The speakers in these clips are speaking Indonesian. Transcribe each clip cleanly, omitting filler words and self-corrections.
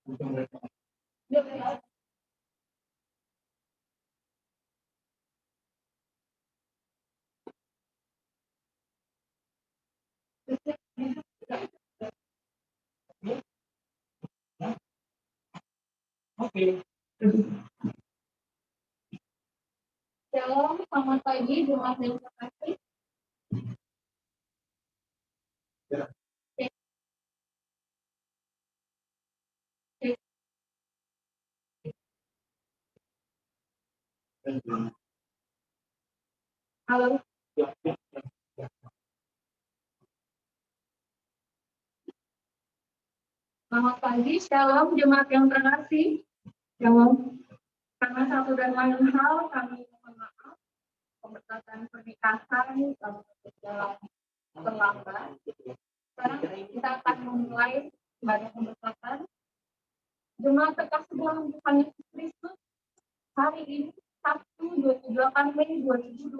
Oke. Shalom, selamat pagi, jemaat yang terkasih. Halo. Selamat pagi, shalom, jemaat yang terkasih. Shalom. Karena satu dan lain hal, kami mohon maaf. Pembatasan pernikahan dalam terlambat. Sekarang kita akan memulai ibadah pembatasan. Jemaat terkasih dalam Tuhan Yesus Kristus, hari ini Sabtu 28 Mei 2022,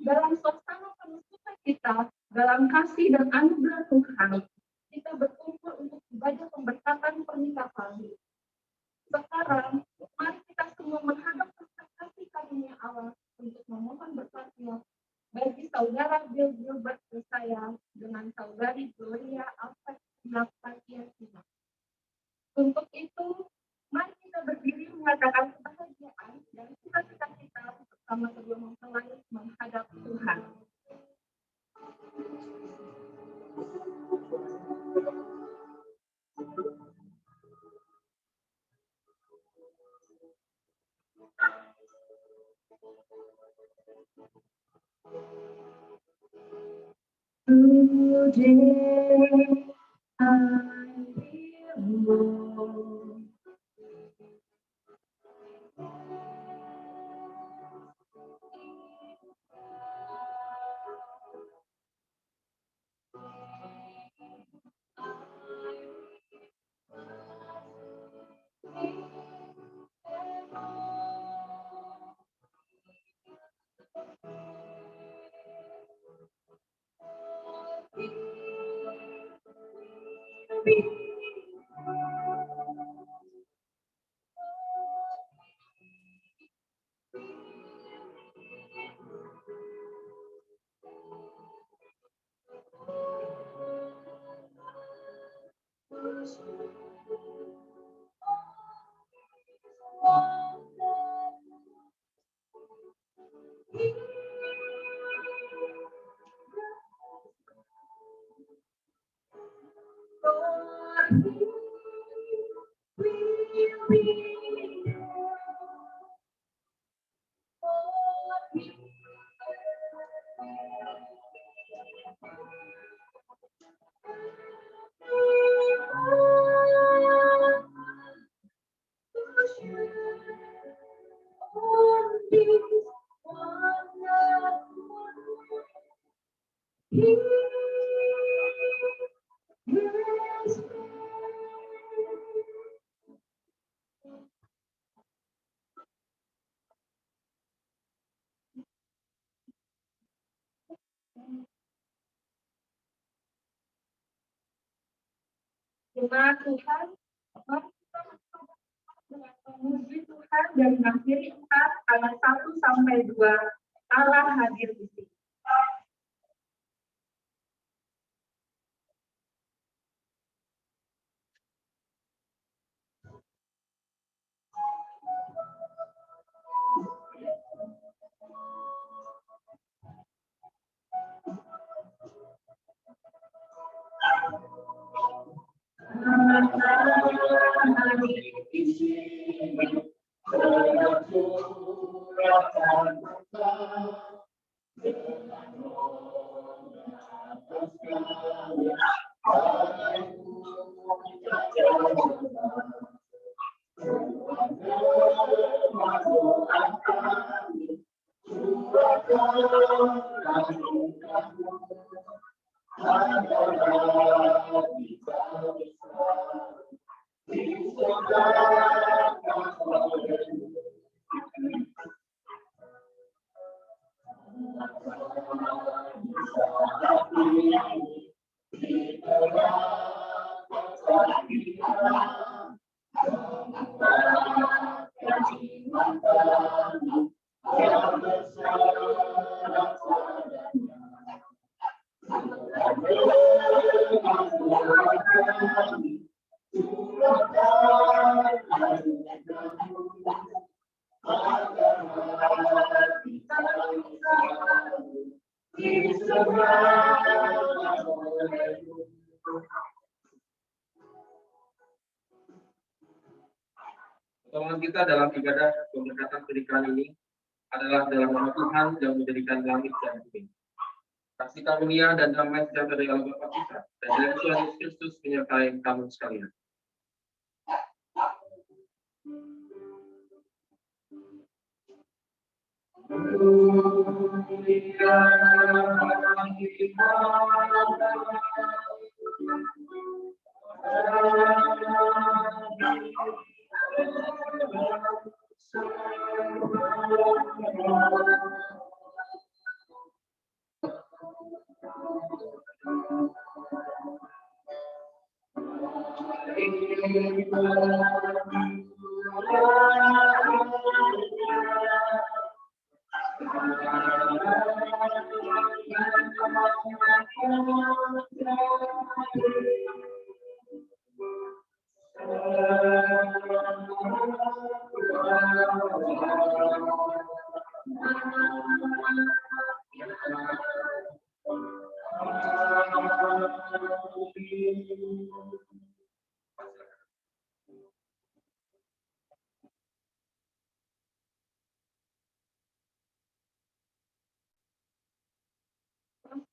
dalam suasana penuh sukacita, dalam kasih dan anugerah Tuhan, kita berkumpul untuk ibadah pemberkatan pernikahan. Sekarang, mari kita semua menghadap kasih karunia Allah untuk memohon berkatnya bagi saudara Bill Gilbert saya dengan saudari Gloria Alfred Napatia. Untuk itu, mari kita berdiri mengatakan kebahagiaan dan sukacita kita bersama kedua mempelai menghadap Tuhan. Today I will go. Jemaat Tuhan, mari kita dengan memuji Tuhan dan mengakhiri 4 ayat 1 sampai 2. Allah hadir di sini. Pertolongan kita dalam ibadah pemberkatan pernikahan ini adalah dalam nama Tuhan yang menjadikan langit dan bumi. Kasih karunia dan damai sejahtera dari Allah Bapa kita dan dari Tuhan Yesus Kristus menyertai kamu sekalian.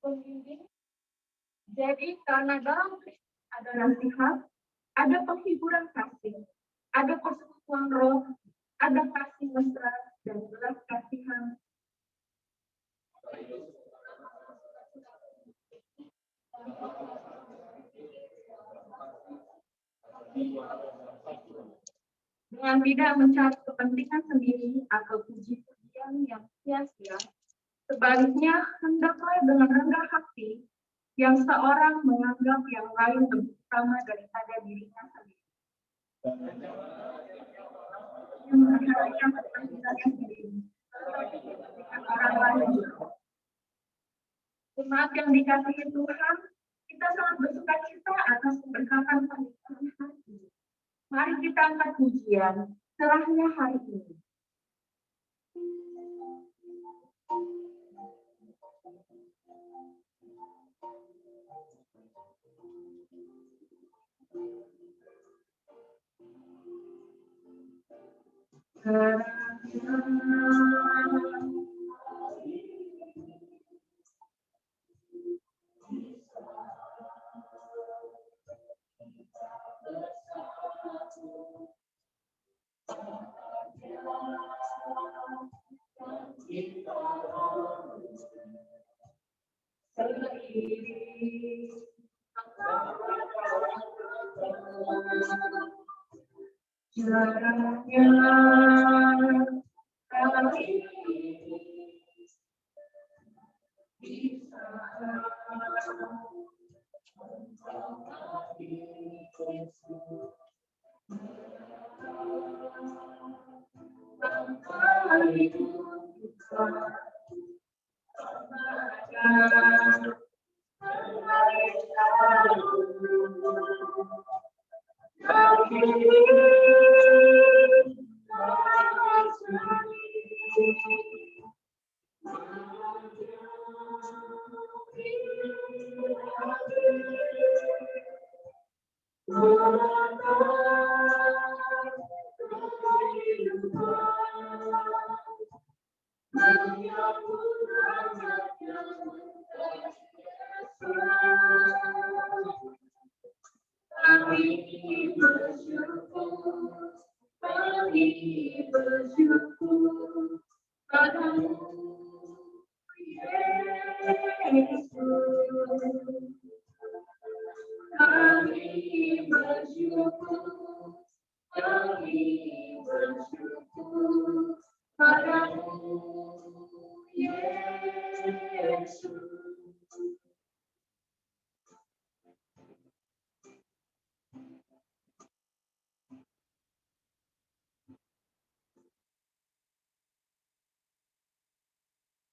Pembimbing. Jadi karena dalam Kristus ada nasihat, ada penghiburan kasih, ada persekutuan roh, ada kasih mesra dan belas kasihan. Dengan tidak mencari kepentingan sendiri atau puji-pujian yang sia-sia, sebaliknya hendaklah dengan rendah hati yang seorang menganggap yang lain lebih utama daripada dirinya sendiri. Yang memperhatikan kepentingannya sendiri, tetapi kepentingan orang lain. Jemaat yang dikasihi Tuhan, kita sangat bersuka cita atas keberkatan pernikahan hari ini. Mari kita angkat pujian, serahnya hari ini.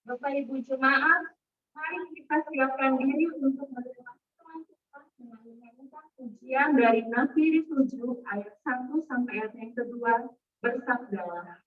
Bapak Ibu jemaat, mari kita siapkan diri untuk menerima firman Tuhan dengan menyanyikan pujian dari Nasiris 7 ayat 1 sampai ayat yang ke-7. berdua bersabdalah.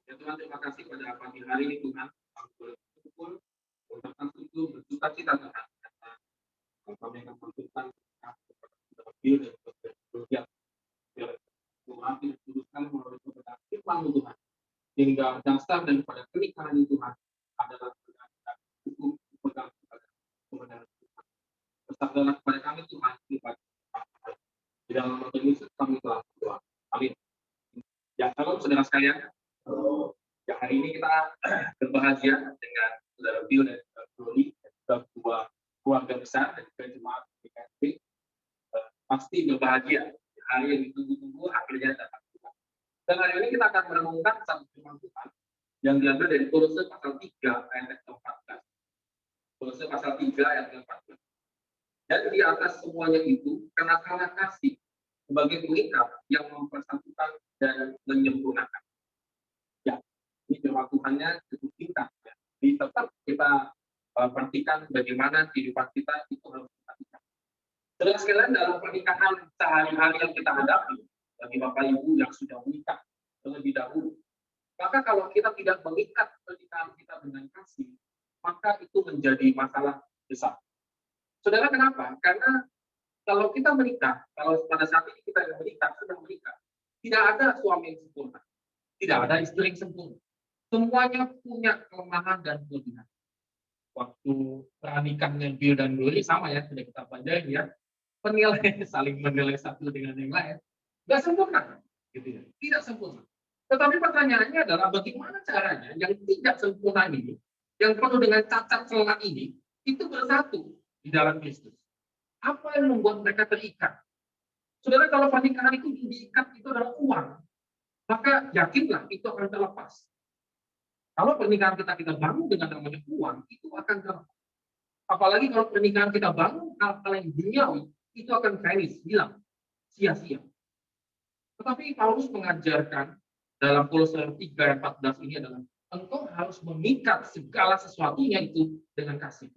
Ya Tuhan, terima kasih pada pagi hari ini Tuhan. Kami boleh berkumpul, mengucapkan syukur, bersuka cita Tuhan. Kami akan bersyukur kepada Bil dan kepada biar Tuhan tidak kuduskan melalui kebenaran firman Tuhan. Hingga dasar daripada pernikahan Tuhan adalah berdasarkan hukum pegang kepada kebenaran Tuhan. Bersabdalah kepada kami Tuhan, di dalam nama Yesus kami telah berdoa. Amin. Ya, shalom saudara sekalian. Ya, hari ini kita berbahagia dengan saudara Bill dan Glory, dan juga dua keluarga besar dan juga jemaat PKSP. Pasti berbahagia. Hari yang ditunggu-tunggu akhirnya datang. Dan hari ini kita akan merenungkan satu firman Tuhan yang diambil dari Kolose pasal 3 ayat 14. Kolose pasal 3 ayat 14. Dan di atas semuanya itu, karena kasih sebagai pengikat yang mempersatukan dan menyempurnakan. Ya, ini firman Tuhannya cukup singkat. Ya. Jadi tetap kita perhatikan bagaimana kehidupan kita itu harus diperhatikan. Saudara sekalian, dalam pernikahan sehari-hari yang kita hadapi, bagi Bapak Ibu yang sudah menikah terlebih dahulu, maka kalau kita tidak mengikat pernikahan kita dengan kasih, maka itu menjadi masalah besar. Saudara, kenapa? Karena kalau kita menikah, kalau pada saat ini kita yang menikah, sedang menikah, tidak ada suami yang sempurna, tidak ada istri yang sempurna. Semuanya punya kelemahan dan kelebihan. Waktu pernikahannya Bill dan Glory sama ya, sudah kita pelajari ya, penilaian saling menilai satu dengan yang lain, nggak sempurna, gitu ya, tidak sempurna. Tetapi pertanyaannya adalah bagaimana caranya yang tidak sempurna ini, yang penuh dengan cacat celah ini, itu bersatu di dalam Kristus. Apa yang membuat mereka terikat? Saudara, kalau pernikahan itu diikat itu adalah uang, maka yakinlah itu akan terlepas. Kalau pernikahan kita bangun dengan namanya uang, itu akan terlepas. Apalagi kalau pernikahan kita bangun hal-hal yang duniawi, itu akan vanish, hilang, sia-sia. Tetapi Paulus mengajarkan dalam Kolose 3 ayat 14 ini adalah engkau harus mengikat segala sesuatunya itu dengan kasih.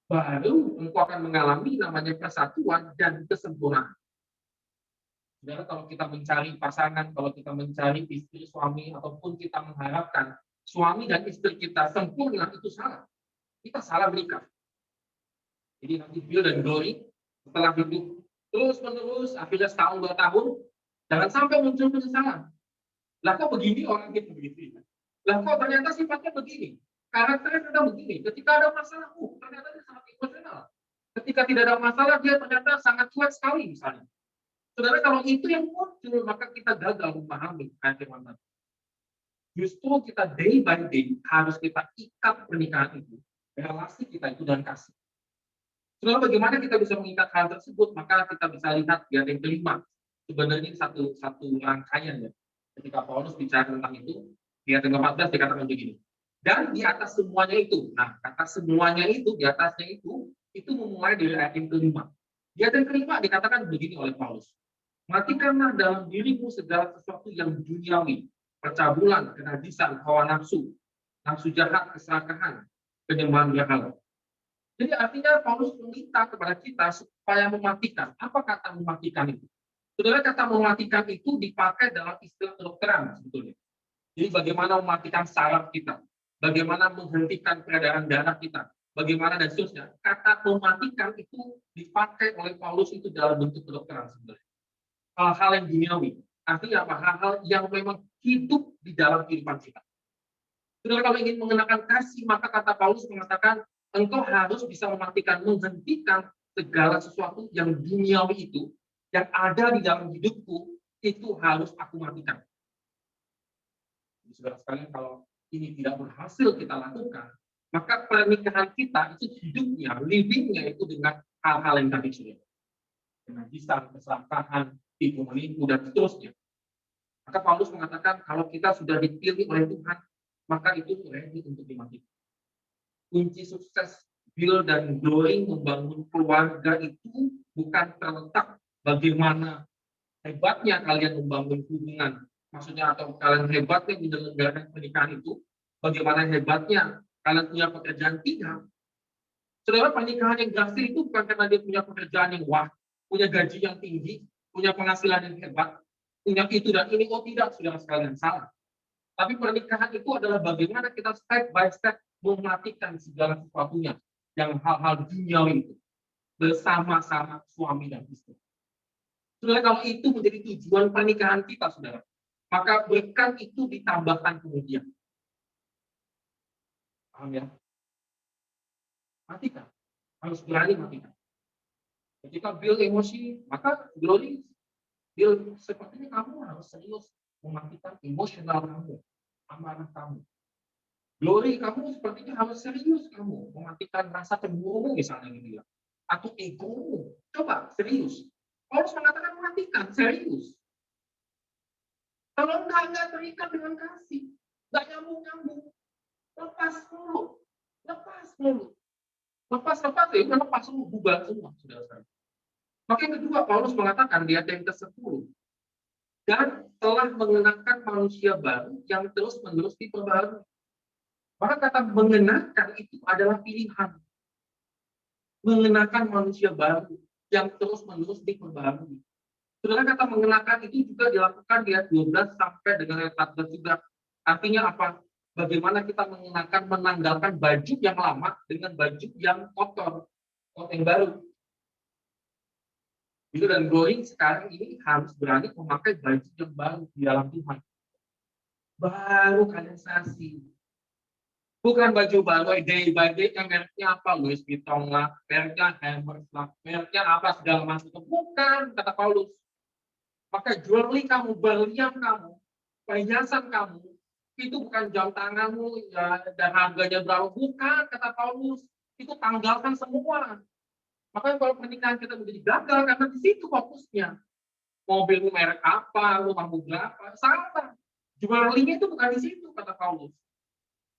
Baru engkau akan mengalami namanya persatuan dan kesempurnaan. Saudara, kalau kita mencari pasangan, kalau kita mencari istri, suami, ataupun kita mengharapkan suami dan istri kita sempurna, itu salah. Kita salah berikan. Jadi nanti Bill dan Glory setelah hidup terus-menerus, akhirnya setahun, 2 tahun, jangan sampai muncul penyesalan. Lah kok begini orang itu begitu? Lah kok ternyata sifatnya begini? Karakternya ternyata begini. Ketika ada masalah, ternyata dia sangat emosional. Ketika tidak ada masalah, dia ternyata sangat cuek sekali misalnya. Saudara, kalau itu yang muncul, maka kita gagal memahami ayat firman Tuhan. Justru kita day by day harus kita ikat pernikahan itu, relasi kita itu dengan kasih. Saudara, bagaimana kita bisa mengikat hal tersebut? Maka kita bisa lihat di ayat yang kelima. Sebenarnya satu rangkaian ya. Ketika Paulus bicara tentang itu, di ayat yang ke-14 dikatakan begini. Dan di atas semuanya itu, nah kata semuanya itu, di atasnya itu memulai dari ayat yang kelima. Di ayat yang kelima dikatakan begini oleh Paulus. Matikanlah dalam dirimu segala sesuatu yang duniawi, percabulan, kenajisan, hawa nafsu, nafsu jahat, keserakahan, penyembahan berhala. Jadi artinya Paulus meminta kepada kita supaya mematikan. Apa kata mematikan itu? Saudara, kata mematikan itu dipakai dalam istilah kedokteran sebetulnya. Jadi bagaimana mematikan saraf kita, bagaimana menghentikan peredaran darah kita, bagaimana dan seterusnya. Kata mematikan itu dipakai oleh Paulus itu dalam bentuk kedokteran sebenarnya. Hal-hal yang duniawi. Artinya apa? Hal-hal yang memang hidup di dalam kehidupan kita. Saudara, kalau ingin mengenakan kasih, maka kata Paulus mengatakan, engkau harus bisa mematikan, menghentikan segala sesuatu yang duniawi itu, yang ada di dalam hidupku, itu harus aku matikan. Saudara sekalian, kalau ini tidak berhasil kita lakukan, maka pernikahan kita itu hidupnya, livingnya itu dengan hal-hal yang tadi sudah. Kenajisan, keserakahan, tipu menipu, dan seterusnya. Maka Paulus mengatakan kalau kita sudah dipilih oleh Tuhan, maka itu ready untuk dimatikan. Kunci sukses Bill dan Glory membangun keluarga itu bukan terletak bagaimana hebatnya kalian membangun hubungan, maksudnya atau kalian hebatnya menyelenggarakan pernikahan itu, bagaimana hebatnya kalian punya pekerjaan, tidak. Saudara, pernikahan yang berhasil itu bukan karena dia punya pekerjaan yang wah, punya gaji yang tinggi, punya penghasilan yang hebat, punya itu dan ini. Oh tidak, saudara sekalian, salah. Tapi pernikahan itu adalah bagaimana kita step by step mematikan segala sesuatunya, yang hal-hal duniawi itu, bersama-sama suami dan istri. Saudara, kalau itu menjadi tujuan pernikahan kita, saudara, maka berkat itu ditambahkan kemudian. Paham ya? Matikan. Harus berani matikan. Ketika Bill emosi, maka Glory, Bill, sepertinya kamu harus serius mematikan emosional kamu, amarah kamu. Glory, kamu sepertinya harus serius kamu mematikan rasa cemburu misalnya gitu ya. Atau egomu. Coba serius. Paulus mengatakan matikan, serius. Kalau enggak terikat dengan kasih, enggak nyambung-nyambung. Lepas dulu. Lepas dulu. Lepas ya, lepas semua, bubar semua, saudara-saudara. Maka yang kedua, Paulus mengatakan di ayat yang ke-10, dan telah mengenakan manusia baru yang terus-menerus diperbarui. Maka kata mengenakan itu adalah pilihan. Mengenakan manusia baru yang terus-menerus diperbarui. Saudara, kata mengenakan itu juga dilakukan di ayat 12 sampai dengan ayat 14 juga. Artinya apa? Bagaimana kita mengenakan, menanggalkan baju yang lama dengan baju yang kotor, yang baru. Itu dan Glory sekarang ini harus berani memakai baju yang baru di dalam Tuhan. Baru kaderisasi. Bukan baju baru day by day yang mereknya apa, Louis Vuitton lah, mereknya Hermes lah, mereknya apa segala macam. Bukan, kata Paulus. Maka jewelry kamu, berlian kamu, perhiasan kamu, itu bukan jam tanganmu ya, dan harganya berapa. Bukan, kata Paulus. Itu tanggalkan semua. Makanya kalau pernikahan kita menjadi gagal karena di situ fokusnya. Mobil merek apa, rumah berapa, salah. Jualnya itu bukan di situ, kata Paulus.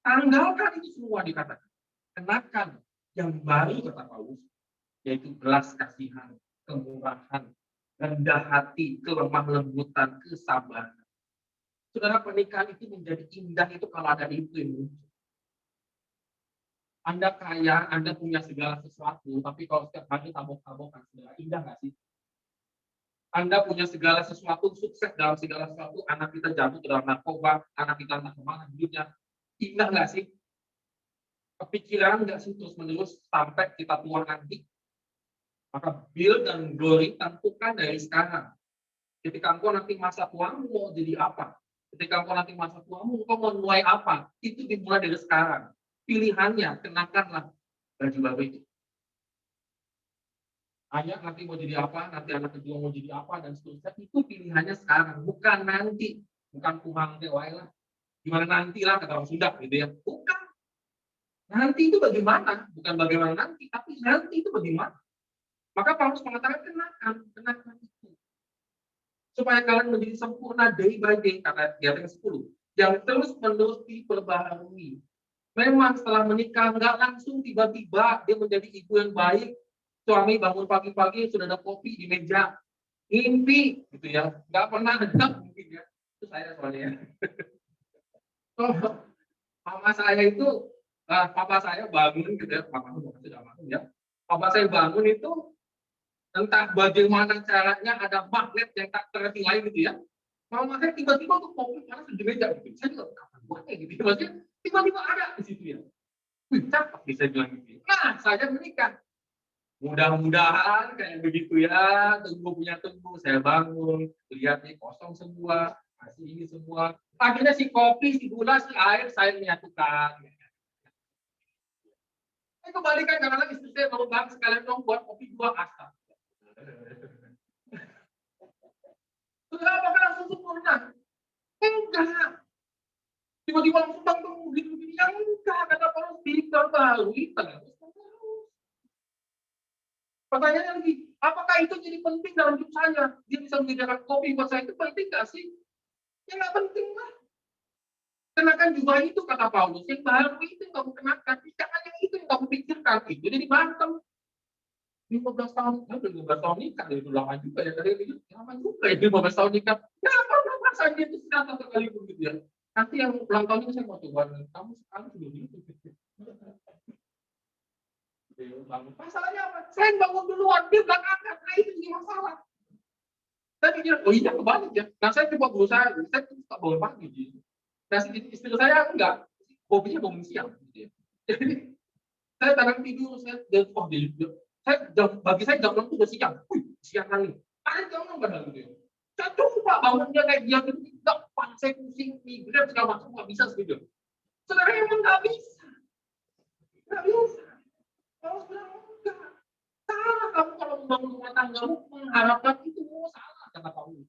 Tanggalkan itu semua dikatakan. Kenakan yang baru, kata Paulus, yaitu belas kasihan, kemurahan, rendah hati, kelemah lembutan, kesabaran. Saudara, pernikahan itu menjadi indah itu kalau ada itu yang muncul. Anda kaya, Anda punya segala sesuatu, tapi kalau setiap hari tabok-tabokan, saudara, indah nggak sih? Anda punya segala sesuatu, sukses dalam segala sesuatu, anak kita jatuh ke dalam narkoba, anak kita entah kemana hidupnya. Indah nggak sih? Kepikiran nggak sih terus-menerus sampai kita tua nanti? Maka Bill dan Glory tentukan dari sekarang. Ketika engkau nanti masa tuamu mau jadi apa? Ketika engkau nanti masa tuamu, engkau mau mulai apa? Itu dimulai dari sekarang. Pilihannya, kenakanlah baju baru itu. Ayah nanti mau jadi apa, nanti anak kedua mau jadi apa, dan seterusnya. Itu pilihannya sekarang, bukan nanti. Bukan kumang lah. Gimana nanti lah, kata orang Sunda gitu ya. Bukan. Nanti itu bagaimana? Bukan bagaimana nanti, tapi nanti itu bagaimana? Maka Paulus mengatakan kenakan itu. Supaya kalian menjadi sempurna day by day, kata di ayat 10. Yang terus menerus diperbaharui. Memang setelah menikah, nggak langsung tiba-tiba dia menjadi ibu yang baik. Suami bangun pagi-pagi sudah ada kopi di meja, mimpi gitu ya, nggak pernah ada mungkin ya. Itu saya soalnya. So, mama saya itu, papa saya bangun gitu ya, papa sudah bangun ya. Papa saya bangun itu entah bagaimana caranya ada magnet yang tak tertinggal gitu ya. Mama saya tiba-tiba tuh kopi panas di meja gitu. Saya juga kapan buatnya gitu. Maksudnya tiba-tiba ada di situ ya. Wih, cakep bisa bilang gitu. Nah, saya menikah. Mudah-mudahan kayak begitu ya, tunggu punya tunggu, saya bangun, lihat nih kosong semua, kasih ini semua. Akhirnya si kopi, si gula, si air saya menyatukan. Kembalikan karena istri saya baru bangun sekalian dong buat kopi 2 asap. Sudah apakah langsung sempurna? Enggak. Tiba-tiba langsung bangun begini-begini. Yang enggak, kata Paulus, diperbarui terus. Pertanyaannya lagi, apakah itu jadi penting dalam hidup saya? Dia bisa menyediakan kopi buat saya, itu penting nggak sih? Ya nggak penting lah. Kenakan jubah itu, kata Paulus, yang baru itu yang kamu kenakan. Jangan yang itu yang kamu pikirkan. Itu jadi berantem. 15 tahun, udah 15 tahun nikah, itu lama juga ya. Tadi itu lama juga ya, 15 tahun nikah. Ya apa saja itu senang sekali begitu ya. Nanti yang ulang tahun ini saya mau coba, kamu sekarang sudah gitu. Masalahnya apa? Saya bangun duluan, dia belakangan. Nah itu jadi masalah. Saya pikir, oh iya kebalik ya. Nah saya coba berusaha, saya suka bangun pagi gitu. Nah istri saya enggak, hobinya bangun siang. Gitu ya. Jadi saya kadang tidur, saya bagi saya jam 6 itu udah siang. Wih, siang kali. Ada jam 6 padahal gitu ya. Saya coba bangunnya kayak dia gitu, enggak, saya pusing, migrain segala macam, nggak bisa segitu. Saudara emang nggak bisa. Nggak bisa. Kalau bilang enggak. Salah kamu kalau membangun rumah tanggamu mengharapkan itu salah, kata kamu.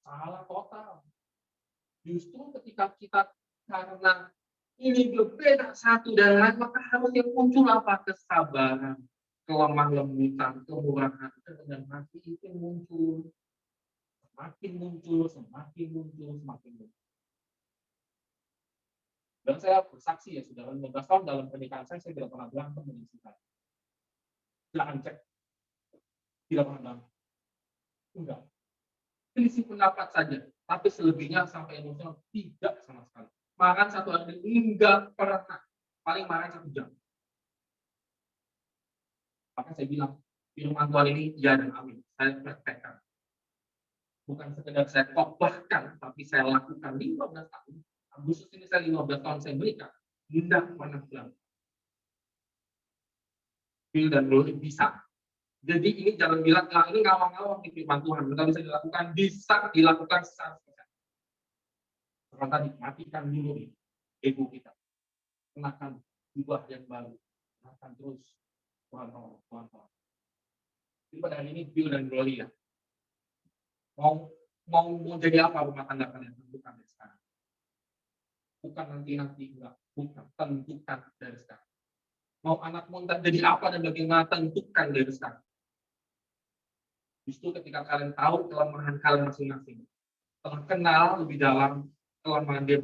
Salah total. Justru ketika kita karena ini berbeda satu dan lain, maka harusnya muncul apa? Kesabaran, kelemah lembutan, kemurahan, kerendahan hati itu muncul. Semakin muncul, semakin muncul, semakin muncul. Dan saya bersaksi ya, sudah 15 tahun dalam pernikahan saya tidak pernah berantem dengan istri saya. Silahkan cek. Tidak pernah berantem. Enggak. Selisih pendapat saja, tapi selebihnya sampai emosional tidak sama sekali. Marah satu hari enggak pernah, paling marah 1 jam. Maka saya bilang, firman Tuhan ini ya dan amin. Saya praktekkan. Bukan sekedar saya khotbahkan, tapi saya lakukan 15 tahun. Agustus ini saya 15 tahun saya menikah. Tidak pernah bilang. Bill dan Glory bisa. Jadi ini jangan bilang, nah ini ngawang-ngawang di firman Tuhan. Tidak bisa dilakukan, bisa dilakukan secara spesial. Sekarang tadi, matikan dulu nih ego kita. Kenakan jubah yang baru. Kenakan terus Tuhan. Jadi pada hari ini Bill dan Glory ya. Mau jadi apa rumah tangga kalian? Tentukan dari sekarang. Bukan nanti enggak. Bukan, tentukan dari sekarang. Mau anakmu jadi apa dan bagaimana, tentukan dari sekarang. Justru ketika kalian tahu kelemahan kalian masing-masing, telah kenal lebih dalam kelemahan dia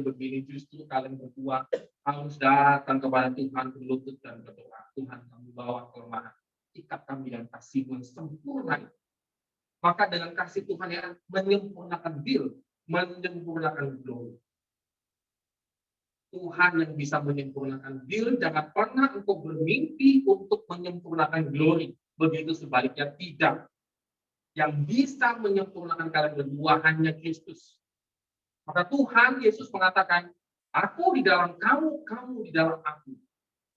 begini, justru kalian berdua harus datang kepada Tuhan, berlutut dan berdoa. Tuhan, kami bawa kelemahan, ikat kami dan kasih-Mu yang sempurna. Maka dengan kasih Tuhan yang menyempurnakan Bill, menyempurnakan glory. Tuhan yang bisa menyempurnakan Bill, jangan pernah engkau bermimpi untuk menyempurnakan glory. Begitu sebaliknya tidak. Yang bisa menyempurnakan kalian berdua hanya Kristus. Maka Tuhan Yesus mengatakan, aku di dalam kamu, kamu di dalam aku.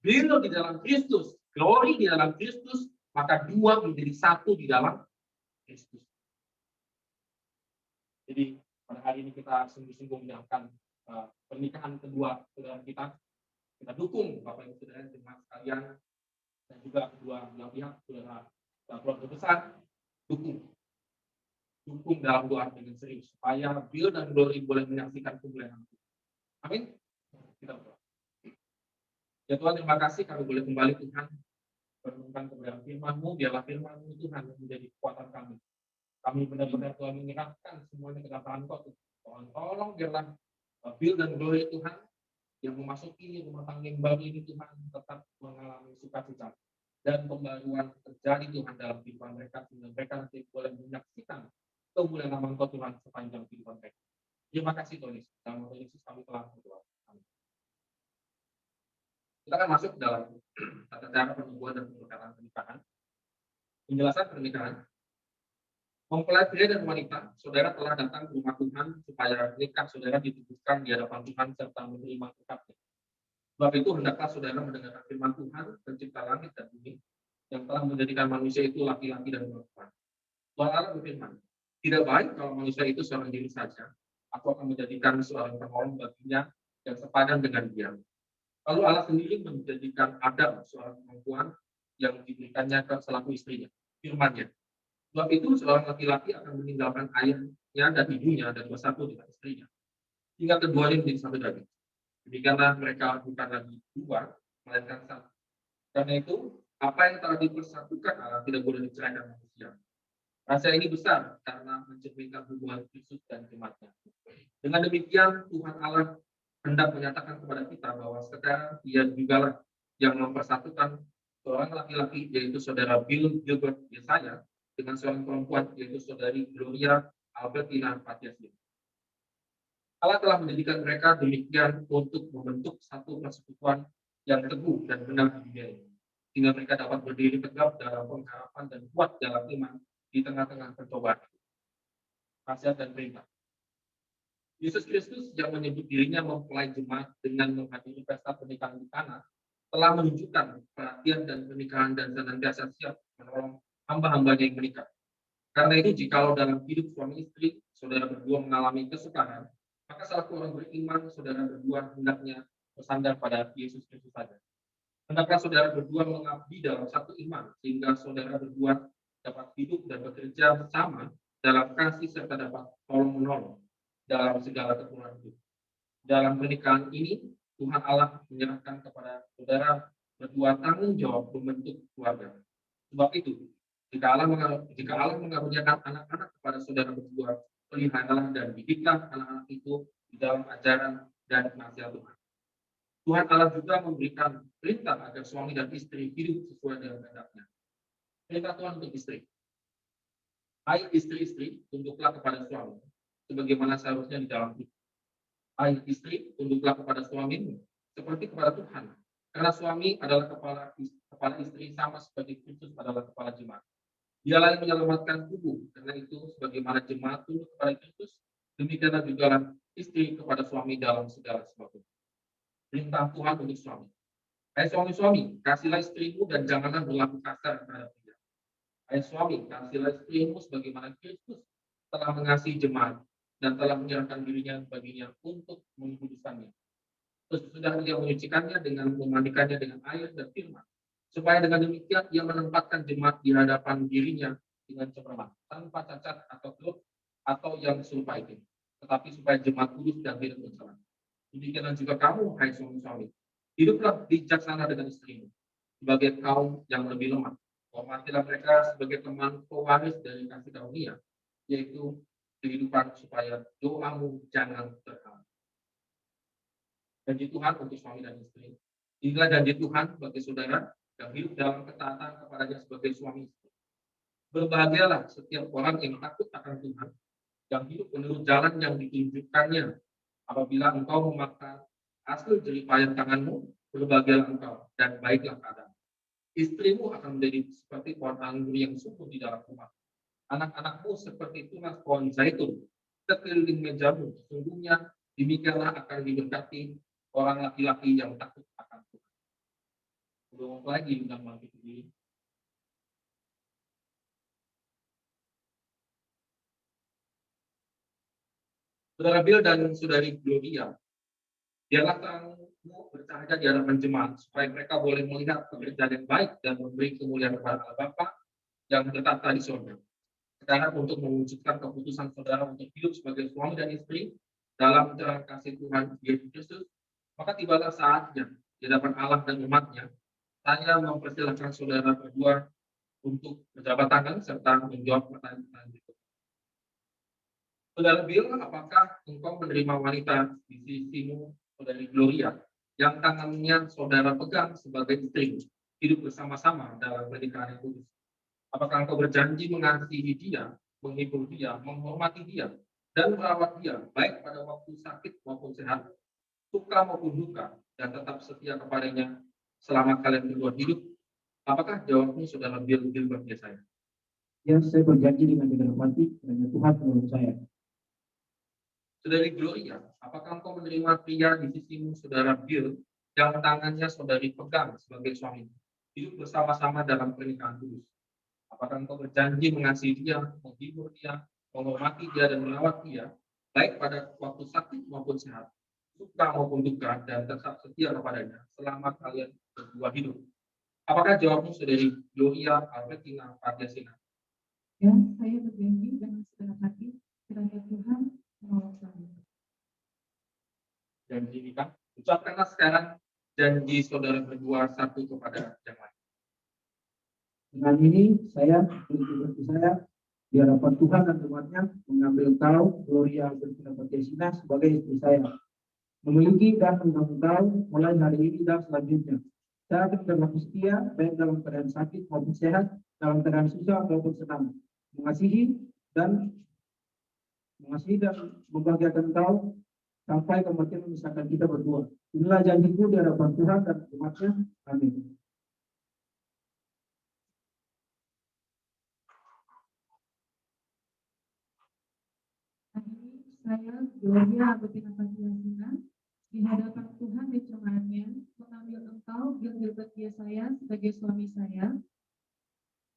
Bill di dalam Kristus, glory di dalam Kristus, maka dua menjadi satu di dalam Kristus. Jadi pada hari ini kita sungguh-sungguh menjalankan pernikahan kedua saudara kita. Kita dukung Bapak Ibu Saudara jemaat sekalian dan juga kedua belah pihak saudara keluarga besar, dukung dalam doa dengan serius supaya Bill dan Glory boleh menyaksikan kemuliaan Tuhan. Amin. Kita berdoa. Ya Tuhan, terima kasih kami boleh kembali Tuhan merenungkan kebenaran firman-Mu. Biarlah firman-Mu Tuhan yang menjadi kekuatan kami. Kami benar-benar Tuhan menyerahkan semuanya ke dalam Engkau. Tolong biarlah Bill dan Glory Tuhan yang memasuki rumah tangga yang baru ini Tuhan tetap mengalami sukacita dan pembaruan terjadi Tuhan dalam kehidupan mereka sehingga mereka nanti boleh menyaksikan kemuliaan nama Engkau Tuhan sepanjang kehidupan mereka. Terima kasih Tuhan Yesus. Dalam nama Yesus kami telah berdoa. Amin. Kita akan masuk dalam tata cara penubuhan dan pemberkatan pernikahan. Penjelasan pernikahan. Mempelai pria dan wanita, saudara telah datang ke rumah Tuhan supaya nikah saudara ditubuhkan di hadapan Tuhan serta menerima berkatnya. Sebab itu hendaklah saudara mendengarkan firman Tuhan, pencipta langit dan bumi, yang telah menjadikan manusia itu laki-laki dan perempuan. Tuhan Allah berfirman, tidak baik kalau manusia itu seorang diri saja. Aku akan menjadikan seorang penolong baginya yang sepadan dengan dia. Lalu Allah sendiri menjadikan Adam seorang perempuan yang diberikannya ke selaku istrinya. Firman-Nya. Sebab itu seorang laki-laki akan meninggalkan ayahnya dan ibunya dan bersatu dengan istrinya. Hingga keduanya menjadi satu daging. Demikianlah mereka bukan lagi dua, melainkan satu. Karena itu, apa yang telah dipersatukan Allah tidak boleh diceraikan manusia. Rasa ini besar karena mencerminkan hubungan Kristus dan jemaatnya. Dengan demikian, Tuhan Allah hendak menyatakan kepada kita bahwa sekarang Ia jugalah yang mempersatukan seorang laki-laki, yaitu saudara Bill Gilbert Yesaya, dengan seorang perempuan, yaitu saudari Gloria Albertina Patiasli. Allah telah menjadikan mereka demikian untuk membentuk satu persekutuan yang teguh dan benar di dunia ini, sehingga mereka dapat berdiri tegap dalam pengharapan dan kuat dalam iman di tengah-tengah percobaan, nasihat dan perintah. Yesus Kristus yang menyebut dirinya mempelai jemaat dengan menghadiri pesta pernikahan di tanah, telah menunjukkan perhatian dan pernikahan dan senantiasa siap menolong hamba-hambanya yang menikah. Karena itu, jikalau dalam hidup suami istri, saudara berdua mengalami kesukaran, maka selaku orang beriman, saudara berdua hendaknya bersandar pada Yesus Kristus saja. Hendaklah saudara berdua mengabdi dalam satu iman, sehingga saudara berdua dapat hidup dan bekerja bersama dalam kasih serta dapat tolong-menolong dalam segala kekurangan hidup. Dalam pernikahan ini, Tuhan Allah menyerahkan kepada saudara berdua tanggung jawab membentuk keluarga. Sebab itu, jika Allah mengaruniakan anak-anak kepada saudara berdua, peliharalah dan didiklah anak-anak itu di dalam ajaran dan nasihat Tuhan. Tuhan Allah juga memberikan perintah agar suami dan istri hidup sesuai dengan kehendaknya. Perintah Tuhan untuk istri. Hai istri-istri, tunduklah kepada suami, sebagaimana seharusnya di dalam hidup. Hai istri, tunduklah kepada suamimu, seperti kepada Tuhan. Karena suami adalah kepala istri sama seperti Kristus adalah kepala jemaat. Dialah yang menyelamatkan tubuh, karena itu sebagaimana jemaat tunduk kepada Kristus, demikianlah juga istri kepada suami dalam segala sesuatu. Perintah Tuhan untuk suami. Hai suami-suami, kasihlah istrimu dan janganlah berlaku kasar terhadap dia. Hai suami, kasihlah istrimu sebagaimana Kristus telah mengasihi jemaat dan telah menyerahkan dirinya baginya untuk menguduskannya. Sesudah dia menyucikannya dengan memandikannya dengan air dan firman, supaya dengan demikian ia menempatkan jemaat di hadapan dirinya dengan cermat, tanpa cacat atau keluh atau yang serupa itu, tetapi supaya jemaat kudus dan tidak bercela. Demikianlah juga kamu, hai suami-suami, hiduplah bijaksana dengan istrimu, sebagai kaum yang lebih lemah, Hormatilah mereka sebagai teman pewaris dari kasih karunia, yaitu kehidupan supaya doamu jangan terhalang. Janji Tuhan untuk suami dan istri. Inilah janji Tuhan bagi saudara yang hidup dalam ketaatan kepadanya sebagai suami istri. Berbahagialah setiap orang yang takut akan Tuhan, yang hidup menurut jalan yang ditunjukkannya. Apabila engkau memakan hasil jeripayah tanganmu, berbahagialah engkau dan baiklah keadaan. Istrimu akan menjadi seperti pohon anggur yang subur di dalam rumah. Anak-anakmu seperti tunas pohon zaitun sekeliling mejamu. Sesungguhnya demikianlah akan diberkati orang laki-laki yang takut akan Tuhan. Belum lagi undang bangkit ini. Saudara Bill dan saudari Gloria, biarlah terangmu bercahaya di hadapan jemaat, supaya mereka boleh melihat pekerjaan yang baik dan memberi kemuliaan kepada Allah Bapa yang bertata di surga. Sekarang untuk mewujudkan keputusan saudara untuk hidup sebagai suami dan istri dalam terang kasih Tuhan Yesus Kristus, maka tibalah saatnya di hadapan Allah dan umatnya, saya mempersilahkan saudara berdua untuk berjabat tangan serta menjawab pertanyaan berikut. Saudara Bill, apakah engkau menerima wanita di sisimu, saudari Gloria, yang tangannya saudara pegang sebagai istri, hidup bersama-sama dalam pernikahan yang kudus? Apakah engkau berjanji mengasihi dia, menghibur dia, menghormati dia, dan merawat dia, baik pada waktu sakit maupun sehat, suka maupun duka, dan tetap setia kepadanya selama kalian berdua hidup? Apakah jawabmu saudara Bill Gilbert Yesaya? Ya, saya berjanji dengan segala hati karena Tuhan menurut saya. Saudari Gloria, apakah engkau menerima pria di sisimu saudara Bill yang tangannya saudari pegang sebagai suami, hidup bersama-sama dalam pernikahan kudus? Apakah engkau berjanji mengasihi dia, menghibur dia, menghormati dia, dan merawat dia, baik pada waktu sakit maupun sehat, suka maupun duka, dan tetap setia kepadanya selama kalian berdua hidup? Apakah jawabmu saudari Gloria Albertina Pardiasina? Ya, saya berjanji dengan segala hati kiranya Tuhan menolong saya. Janji nikah, ucapkanlah sekarang janji saudara berdua satu kepada yang lain. Dengan ini saya di hadapan Tuhan dan umatnya mengambil engkau, Gloria Albertina Pardiasina, sebagai istri saya, memiliki dan menanggung engkau mulai hari ini dan selanjutnya. Saya akan berlaku setia baik dalam keadaan sakit maupun sehat, dalam keadaan susah maupun senang, mengasihi dan membahagiakan engkau sampai kematian memisahkan kita berdua. Inilah janjiku di hadapan Tuhan dan umatnya. Amin. Saya, Gloria Albertina Pardiasina, di hadapan Tuhan dan jemaatnya, mengambil engkau, Bill Gilbert Yesaya, sebagai suami saya,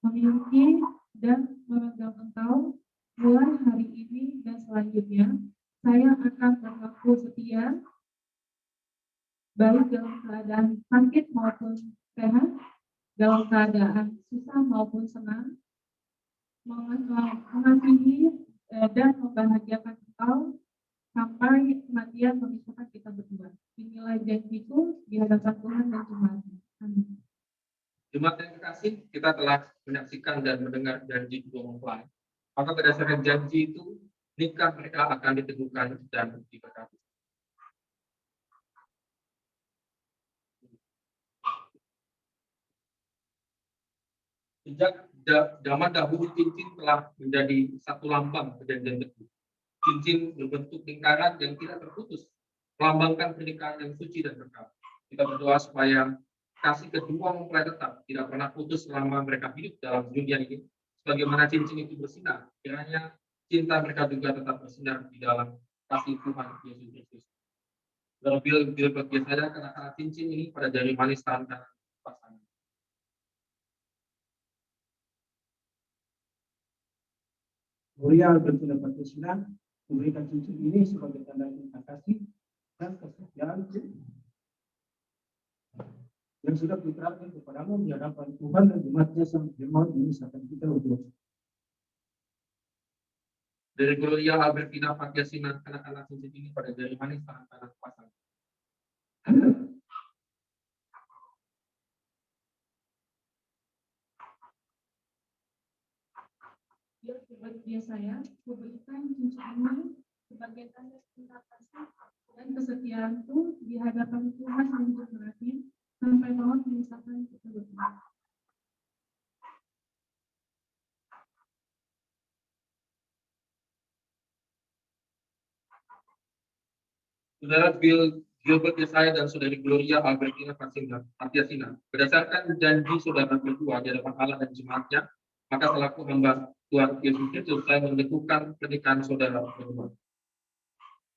memiliki dan memegang engkau mulai hari ini dan selanjutnya. Saya akan berlaku setia baik dalam keadaan sakit maupun sehat, dalam keadaan susah maupun senang, mengasihi dan membahagiakan engkau sampai kematian memisahkan kita berdua. Inilah janjiku di hadapan Tuhan dan jemaatnya. Amin. Jemaat yang kekasih, kita telah menyaksikan dan mendengar janji kedua mempelai. Maka berdasarkan janji itu, nikah mereka akan diteguhkan dan diberkati. Sejak zaman dahulu, cincin telah menjadi satu lambang perjanjian teguh. Cincin berbentuk lingkaran yang tidak terputus, melambangkan pernikahan yang suci dan berkah. Kita berdoa supaya kasih kedua mempelai tetap tidak pernah putus selama mereka hidup dalam dunia ini. Sebagaimana cincin itu bersinar, kiranya cinta mereka juga tetap bersinar di dalam kasih Tuhan Yesus Kristus. Terlebih bagi saya kenakan cincin ini pada jari manis tangan kanan pasangan. Gloria Albertina Pardiasina memberikan cincin ini sebagai tanda terima kasih dan kesetiaan yang sudah diterapkan kepadamu di hadapan Tuhan dan jemaatnya sampai mau memisahkan kita berdua. Dari Gloria Albertina Pardiasina kenakan cincin ini pada jari manis tangan kanan pasangan. Bill Gilbert Yesaya memberikan cincin ini sebagai tanda cinta kasih dan kesetiaanku di hadapan Tuhan yang terhati sampai maut memisahkan kita berdua. Saudara Bill Gilbert Yesaya dan Saudari Gloria Albertina Fatiasina, berdasarkan janji saudara berdua di hadapan Allah dan jemaatnya, maka selaku hamba Tuhan Yesus Kristus, saya meneguhkan pernikahan saudara berdua.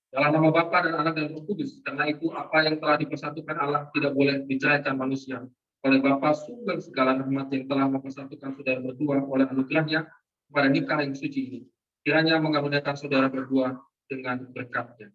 Dalam nama Bapa dan Anak dan Roh Kudus, karena itu apa yang telah dipersatukan Allah tidak boleh diceraikan manusia. Oleh Bapa sumber segala rahmat yang telah mempersatukan saudara berdua oleh anugerahnya kepada nikah yang suci ini, kiranya mengaruniakan saudara berdua dengan berkat-Nya.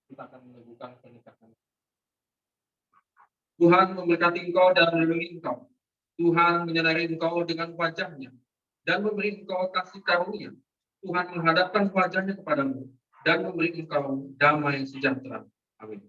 Kita akan meneguhkan pernikahan. Tuhan memberkati engkau dan melindungi engkau. Tuhan menyinari engkau dengan wajah-Nya dan memberi engkau kasih karunia. Tuhan menghadapkan wajah-Nya kepadamu dan memberi engkau damai sejahtera. Amin.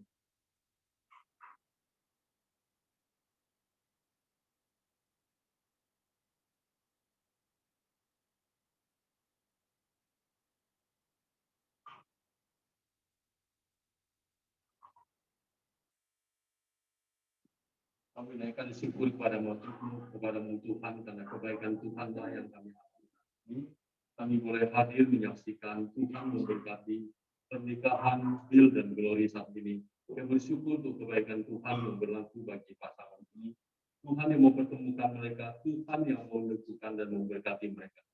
Kami naikkan syukur kepadamu Tuhan, karena kebaikan Tuhan lah yang kami alami. Kami boleh hadir menyaksikan Tuhan memberkati pernikahan Bill dan Glory saat ini. Kami bersyukur untuk kebaikan Tuhan yang berlaku bagi pasangan ini. Tuhan yang mempertemukan mereka, Tuhan yang meneguhkan dan memberkati mereka.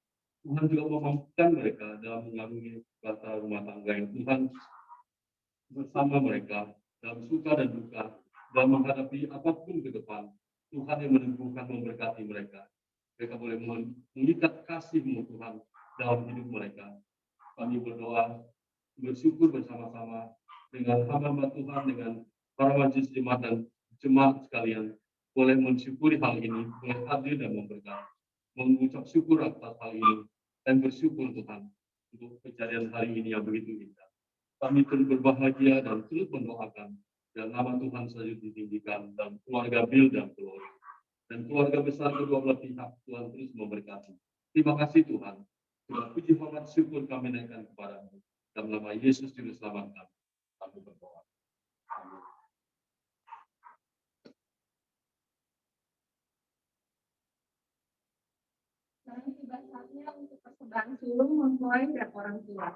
Tuhan juga memampukan mereka dalam mengarungi bata rumah tangga yang Tuhan bersama mereka dalam suka dan duka. Dalam menghadapi apapun ke depan, Tuhan yang meneguhkan memberkati mereka. Mereka boleh mengikat kasih-Mu Tuhan dalam hidup mereka. Kami berdoa, bersyukur bersama-sama dengan hamba Tuhan, dengan para majelis jemaat dan jemaat sekalian, boleh mensyukuri hal ini, boleh hadir dan memberkati, mengucap syukur atas hal ini, dan bersyukur Tuhan untuk kejadian hari ini yang begitu indah. Kami terus berbahagia dan terus mendoakan dan nama Tuhan selalu ditinggikan dalam keluarga Bill dan Glory. Dan keluarga besar kedua belah pihak, Tuhan terus memberkati. Terima kasih Tuhan. Segala puji hormat syukur kami naikkan kepadamu. Dalam nama Yesus Juru Selamat kami berdoa. Amin. Sekarang tiba saatnya untuk persembahan sulung mempelai dan orang tua.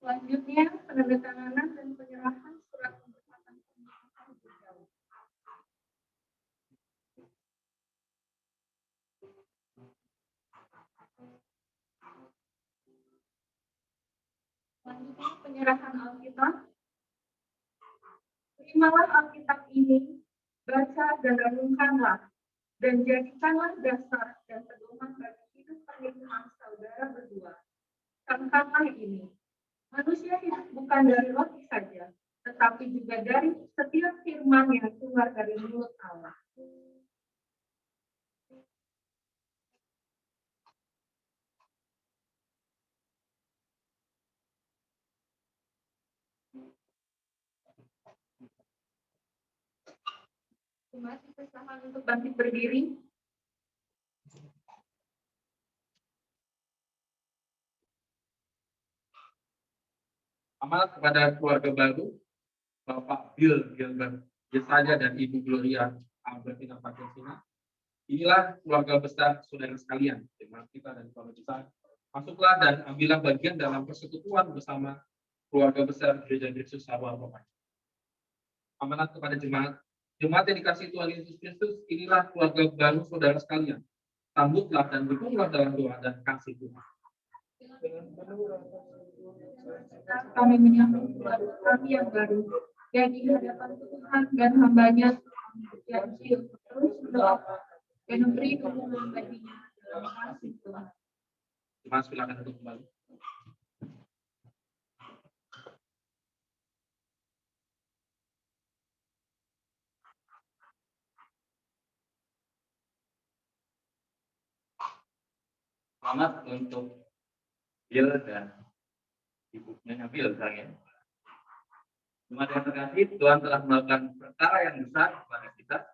Selanjutnya, penandatanganan dan penyerahan surat pemberkatan pernikahan berjauh. Selanjutnya, penyerahan Alkitab. Terimalah Alkitab ini, baca dan renungkanlah, dan jadikanlah dasar dan pedoman bagi hidup pernikahan saudara berdua. Camkanlah ini. Manusia hidup bukan dari roti saja, tetapi juga dari setiap firman yang keluar dari mulut Allah. Jemaat dipersilakan untuk bangkit berdiri. Amanat kepada keluarga baru, Bapak Bill Gilbert Yesaya dan Ibu Gloria Albertina Fatiasina. Inilah keluarga besar saudara sekalian, jemaat kita dan keluarga besar Masuklah dan ambillah bagian dalam persekutuan bersama keluarga besar Gereja Kristus Sabah Bapak. Amanat kepada jemaat. Jemaat yang dikasihi Tuhan Yesus Kristus, inilah keluarga baru saudara sekalian. Sambutlah dan dukunglah dalam doa dan kasih Tuhan. Kami menyambut keluarga kami yang baru, yang di hadapan Tuhan dan hambanya berjanji untuk terus berdoa dan memberi dukungan baginya dalam kasih Tuhan. Mas, silakan untuk kembali. Selamat untuk Bill dan ibunya Bill, ya. Jemaat yang terkasih, Tuhan telah melakukan perkara yang besar kepada kita.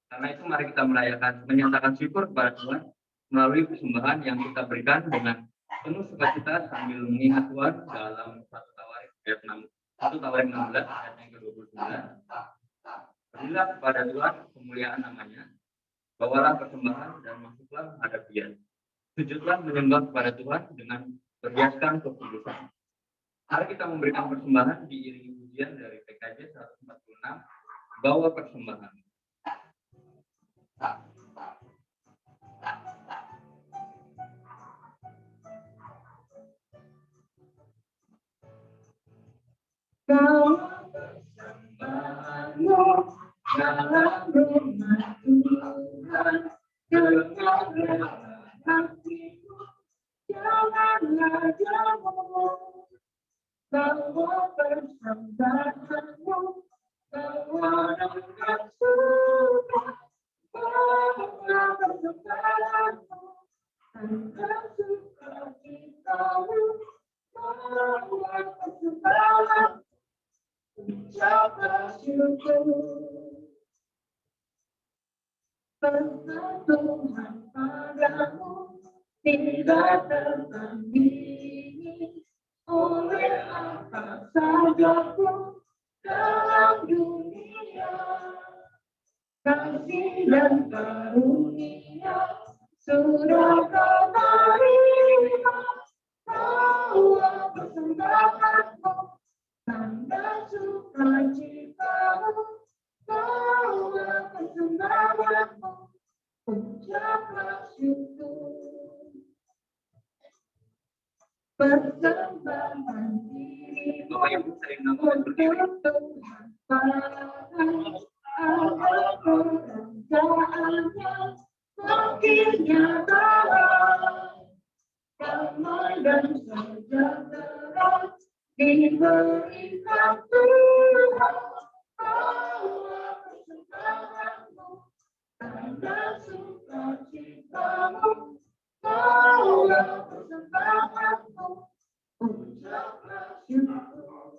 Karena itu mari kita merayakan, menyatakan syukur kepada Tuhan melalui persembahan yang kita berikan dengan penuh sukacita sambil mengingat Tuhan dalam 1 Tawarik 16 ayat yang ke-29. Berilah kepada Tuhan kemuliaan namanya, bawalah persembahan dan masuklah menghadap Dia. Sujudlah menyembah kepada Tuhan dengan berhiaskan kekudusan. Mari kita memberikan persembahan diiringi pujian dari PKJ 146, bawa persembahan. Bawa persembahanmu dalam rumah Tuhan, dengan rendah hatimu, janganlah jauh. Bawa persembahanmu, bawa dengan suka, bawa persembahanmu, dengan sukacitamu, bawa persembahanmu, ucaplah syukur. Tuhan padamu tidak tertandingi oleh apa saja pun dalam dunia. Kasih dan karunia sudah kau terima, bawa persembahanmu, tanda sukacitamu, bawa persembahanmu, ucaplah syukur. Persembahan dirimu untuk Tuhan Bapa, agar kerajaannya makin nyata, damai dan sejahtera diberikan Tuhan. Bawa persembahanmu, tanda sukacitamu, bawa persembahanmu, ucaplah syukur.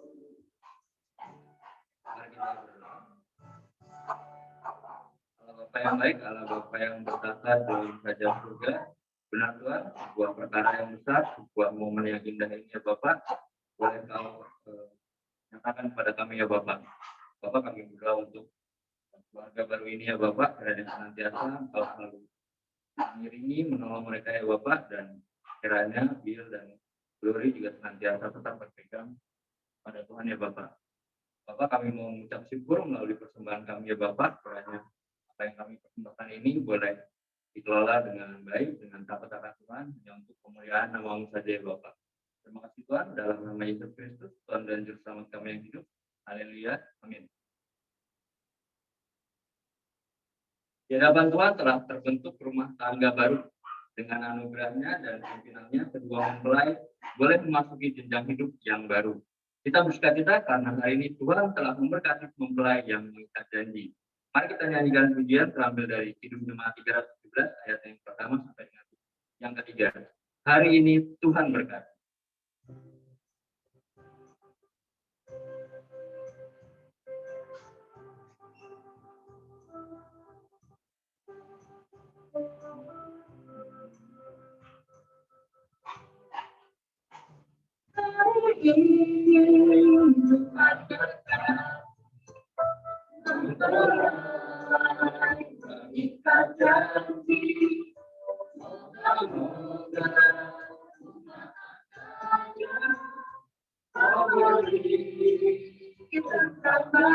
Allah Bapa yang baik, Allah Bapa yang bertata di kerajaan surga, benar Tuhan, sebuah perkara yang besar, sebuah momen yang indah ini ya Bapak, boleh Kau nyatakan kepada kami ya Bapak. Bapak, kami berdoa untuk keluarga baru ini ya Bapak, kiranya senantiasa Kau selalu mengiringi, menolong mereka ya Bapak, dan kiranya Bill dan Glory juga senantiasa tetap berpegang pada Tuhan ya Bapak. Bapak, kami mau mengucap syukur melalui persembahan kami ya Bapak, kiranya apa yang kami persembahkan ini boleh dikelola dengan baik, dengan takut-takut Tuhan, hanya untuk kemuliaan nama-Mu saja ya Bapak. Terima kasih Tuhan, dalam nama Yesus Kristus, Tuhan dan Juru Selamat kami yang hidup. Haleluya, amin. Di hadapan Tuhan telah terbentuk rumah tangga baru. Dengan anugerahnya dan pimpinannya, kedua mempelai boleh memasuki jenjang hidup yang baru. Kita bersukacita karena hari ini Tuhan telah memberkati mempelai yang mengikat janji. Mari kita nyanyikan pujian terambil dari Kidung Jemaat 317 ayat yang pertama sampai dengan yang ketiga. Hari ini Tuhan berkati.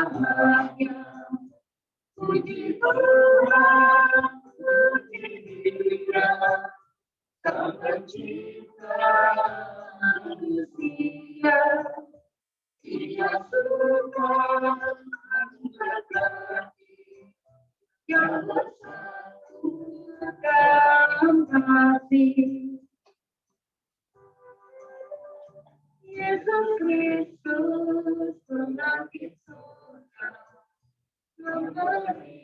bahagia. Puji Tuhan, puji Dia, Sang Pencipta manusia. Dia suka memberkati yang bersatu dalam kasih. Yesus Kristus pengabdi surga memberi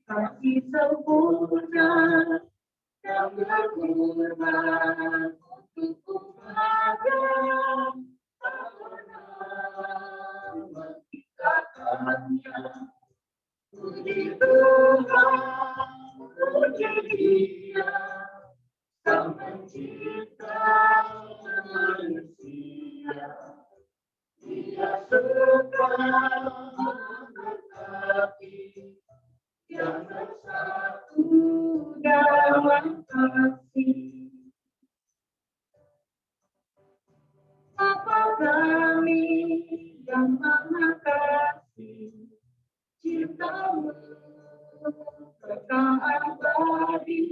kasih sempurna dan berkorban untuk umatnya, tak pernah menciptakannya. Puji Tuhan, puji Dia, Sang Pencipta manusia. Dia suka memberkati yang bersatu dalam kasih. Bapa kami yang Maha Kasih, Ciptamu kekal abadi,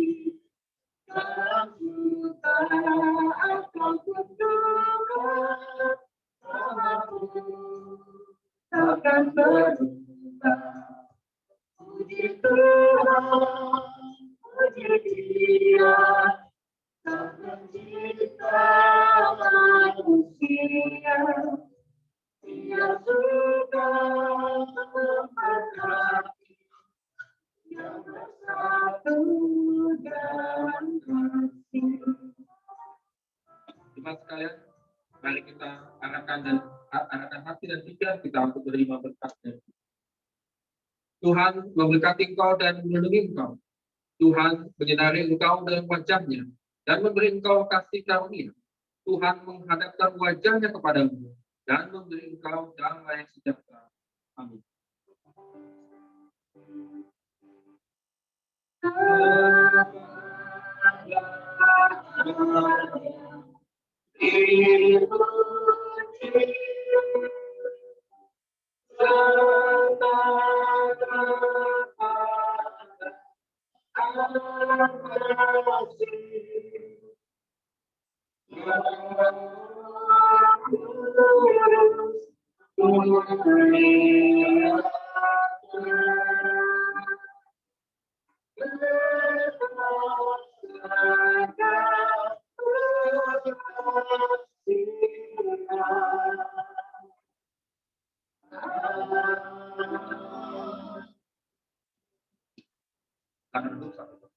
dalam suka atau duka, Rahmat-Mu takkan berubah. Puji Tuhan, puji Dia, Sang Pencipta manusia. Dia suka memberkati yang bersatu dalam kasih. Jemaat sekalian, mari kita arahkan hati dan pikiran kita untuk menerima berkat dari Tuhan. Tuhan memberkati engkau dan melindungi engkau. Tuhan menyinari engkau dengan wajah-Nya dan memberi engkau kasih karunia. Tuhan menghadapkan wajah-Nya kepadamu dan memberi engkau damai sejahtera. Amin. Karena itu satu.